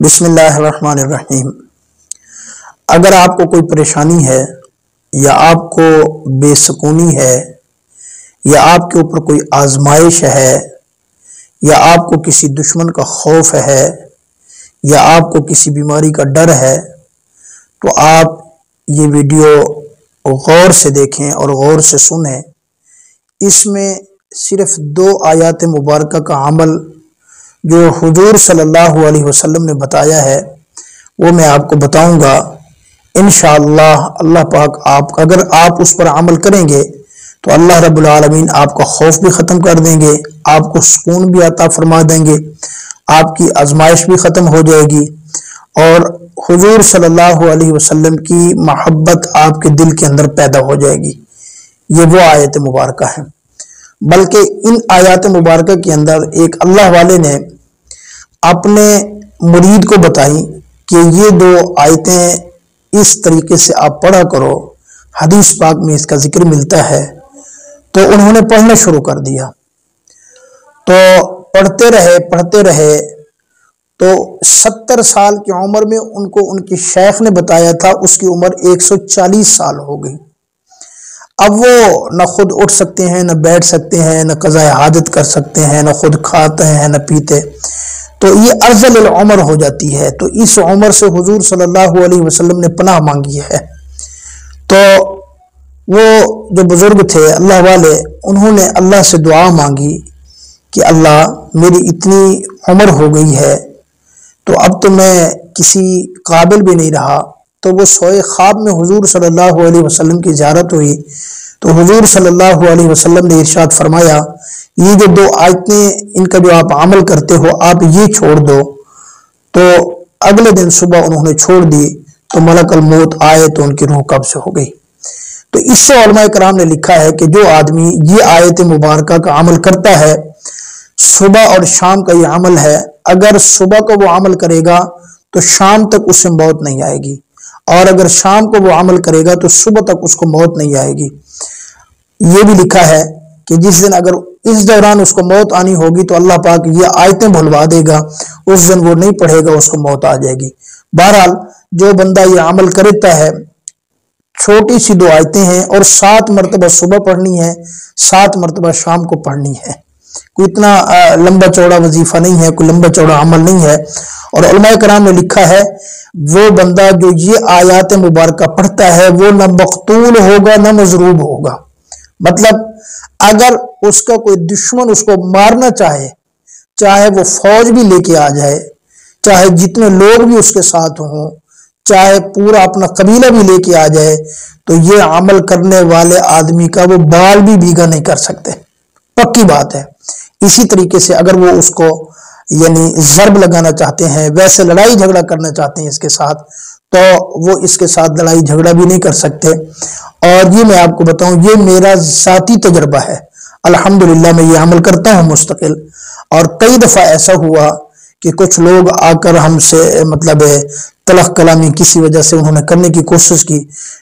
بسم اللہ الرحمن الرحیم۔ اگر آپ کو کوئی پریشانی ہے یا آپ کو بے سکونی ہے یا آپ کے اوپر کوئی آزمائش ہے یا آپ کو کسی دشمن کا خوف ہے یا آپ کو کسی بیماری کا ڈر ہے تو آپ یہ ویڈیو غور سے دیکھیں اور غور سے سنیں۔ اس میں صرف 2 آیات مبارکہ کا عمل جو حضور صلی اللہ علیہ وسلم نے بتایا ہے وہ میں آپ کو بتاؤں گا۔ انشاءاللہ اللہ پاک اگر آپ اس پر عمل کریں گے تو اللہ رب العالمین آپ کا خوف بھی ختم کر دیں گے، آپ کو سکون بھی عطا فرما دیں گے، آپ کی آزمائش بھی ختم ہو جائے گی اور حضور صلی اللہ علیہ وسلم کی محبت آپ کے دل کے اندر پیدا ہو جائے گی۔ یہ وہ آیت مبارکہ ہے۔ بلکہ ان آیات مبارکہ کے اندر ایک اللہ والے نے اپنے مرید کو بتائی کہ یہ 2 آیتیں اس طریقے سے آپ پڑھا کرو، حدیث پاک میں اس کا ذکر ملتا ہے۔ تو انہوں نے پڑھنا شروع کر دیا، تو پڑھتے رہے تو 70 سال کی عمر میں ان کو ان کے شیخ نے بتایا تھا اس کی عمر 140 سال ہو گئی۔ اب وہ نہ خود اٹھ سکتے ہیں، نہ بیٹھ سکتے ہیں، نہ قضاء حاجت کر سکتے ہیں، نہ خود کھاتے ہیں نہ پیتے، تو یہ ارذل العمر ہو جاتی ہے۔ تو اس عمر سے حضور صلی اللہ علیہ وسلم نے پناہ مانگی ہے۔ تو وہ جو بزرگ تھے اللہ والے، انہوں نے اللہ سے دعا مانگی کہ اللہ میری اتنی عمر ہو گئی ہے تو اب تو میں کسی قابل بھی نہیں رہا۔ تو وہ سوئے خواب میں حضور صلی اللہ علیہ وسلم کی زیارت ہوئی تو حضور صلی اللہ علیہ وسلم نے ارشاد فرمایا یہ جو 2 آیتیں ان کا جو آپ عمل کرتے ہو آپ یہ چھوڑ دو۔ تو اگلے دن صبح انہوں نے چھوڑ دی تو ملک الموت آئے تو ان کی روح قبض ہو گئی۔ تو اس سے علماء کرام نے لکھا ہے کہ جو آدمی یہ آیت مبارکہ کا عمل کرتا ہے، صبح اور شام کا یہ عمل ہے، اگر صبح کو وہ عمل کرے گا تو شام تک اس سے موت نہیں آئے گی، اور اگر شام کو وہ عمل کرے گا تو صبح تک اس کو موت نہیں آئے گی۔ یہ بھی لکھا ہے کہ جس دن اگر اس دوران اس کو موت آنی ہوگی تو اللہ پاک یہ آیتیں بھلوا دے گا، اس دن وہ نہیں پڑھے گا، اس کو موت آ جائے گی۔ بہرحال جو بندہ یہ عمل کرتا ہے، چھوٹی سی 2 آیتیں ہیں اور 7 مرتبہ صبح پڑھنی ہے، 7 مرتبہ شام کو پڑھنی ہے۔ کوئی اتنا لمبا چوڑا وظیفہ نہیں ہے، کوئی لمبا چوڑا عمل نہیں ہے۔ اور علماء کرام نے لکھا ہے وہ بندہ جو یہ آیات مبارکہ پڑھتا ہے وہ نہ مقتول ہوگا نہ مضروب ہوگا۔ مطلب اگر اس کا کوئی دشمن اس کو مارنا چاہے وہ فوج بھی لے کے آ جائے، چاہے جتنے لوگ بھی اس کے ساتھ ہوں، چاہے پورا اپنا قبیلہ بھی لے کے آ جائے، تو یہ عمل کرنے والے آدمی کا وہ بال بھی بھیگا نہیں کر سکتے، پکی بات ہے۔ اسی طریقے سے اگر وہ اس کو ضرب لگانا چاہتے ہیں، ویسے لڑائی جھگڑا کرنا چاہتے ہیں اس کے ساتھ، تو وہ اس کے ساتھ لڑائی جھگڑا بھی نہیں کر سکتے۔ اور یہ میں آپ کو بتاؤں، یہ میرا ذاتی تجربہ ہے، الحمدللہ میں یہ عمل کرتا ہوں مستقل۔ اور کئی دفعہ ایسا ہوا کہ کچھ لوگ آ کر ہم سے تلخ کلامی کسی وجہ سے انہوں نے کرنے کی کوشش کی،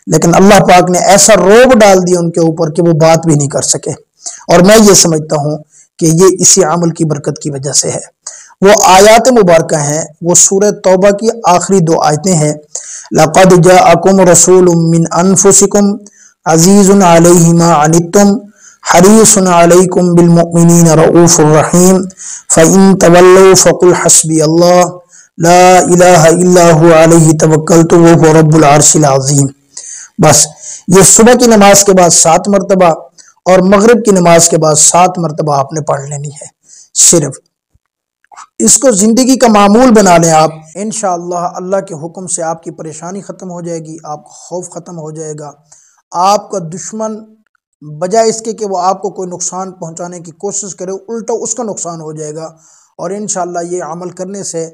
لیکن اللہ پاک نے ایسا روب ڈال دیا ان کے اوپر کہ وہ بات بھی نہیں کر سکے۔ اور میں یہ سمجھتا ہوں کہ یہ اسی عمل کی برکت کی وجہ سے ہے۔ وہ آیات مبارکہ ہیں، وہ سورہ توبہ کی آخری 2 آیتیں ہیں۔ لَقَدْ جَاءَكُمْ رَسُولٌ مِّنْ أَنفُسِكُمْ عَزِيزٌ عَلَيْهِ مَا عَنِتُّمْ حَرِيصٌ عَلَيْكُمْ بِالْمُؤْمِنِينَ رَءُوفٌ رَحِيمٌ فَإِن تَوَلَّوْا فَقُلْ حَسْبِيَ اللَّهُ لَا إِلَٰهَ إِلَّا هُوَ عَلَيْهِ تَوَكَّلْتُ وَهُوَ رَبُّ الْعَرْشِ الْعَظِيمِ۔ بس یہ صبح کی نماز کے بعد 7 مرتبہ اور مغرب کی نماز کے بعد 7 مرتبہ آپ نے پڑھ لینی ہے۔ صرف اس کو زندگی کا معمول بنا لیں آپ، انشاءاللہ اللہ کے حکم سے آپ کی پریشانی ختم ہو جائے گی، آپ کا خوف ختم ہو جائے گا۔ آپ کا دشمن بجائے اس کے کہ وہ آپ کو کوئی نقصان پہنچانے کی کوشش کرے، الٹا اس کا نقصان ہو جائے گا۔ اور انشاءاللہ یہ عمل کرنے سے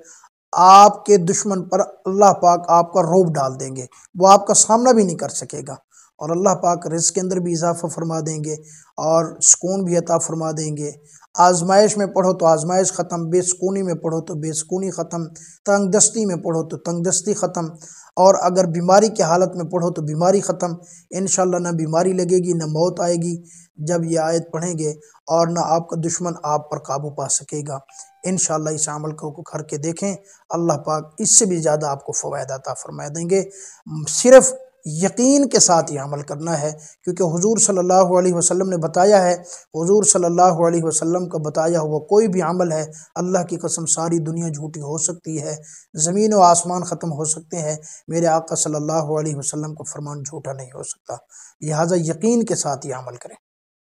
آپ کے دشمن پر اللہ پاک آپ کا روب ڈال دیں گے، وہ آپ کا سامنا بھی نہیں کر سکے گا، اور اللہ پاک رزق کے اندر بھی اضافہ فرما دیں گے اور سکون بھی عطا فرما دیں گے۔ آزمائش میں پڑھو تو آزمائش ختم، بے سکونی میں پڑھو تو بے سکونی ختم، تنگ دستی میں پڑھو تو تنگ دستی ختم، اور اگر بیماری کی حالت میں پڑھو تو بیماری ختم۔ انشاءاللہ نہ بیماری لگے گی، نہ موت آئے گی جب یہ آیت پڑھیں گے، اور نہ آپ کا دشمن آپ پر قابو پا سکے گا۔ انشاءاللہ اس عمل کو کر کے دیکھیں، اللہ پاک اس سے بھی زیادہ آپ کو فوائد عطا فرما دیں گے۔ صرف یقین کے ساتھ یہ عمل کرنا ہے، کیونکہ حضور صلی اللہ علیہ وسلم نے بتایا ہے، حضور صلی اللہ علیہ وسلم کا بتایا ہوا کوئی بھی عمل ہے، اللہ کی قسم ساری دنیا جھوٹی ہو سکتی ہے، زمین و آسمان ختم ہو سکتے ہیں، میرے آقا صلی اللہ علیہ وسلم کا فرمان جھوٹا نہیں ہو سکتا، لہٰذا یقین کے ساتھ یہ عمل کریں۔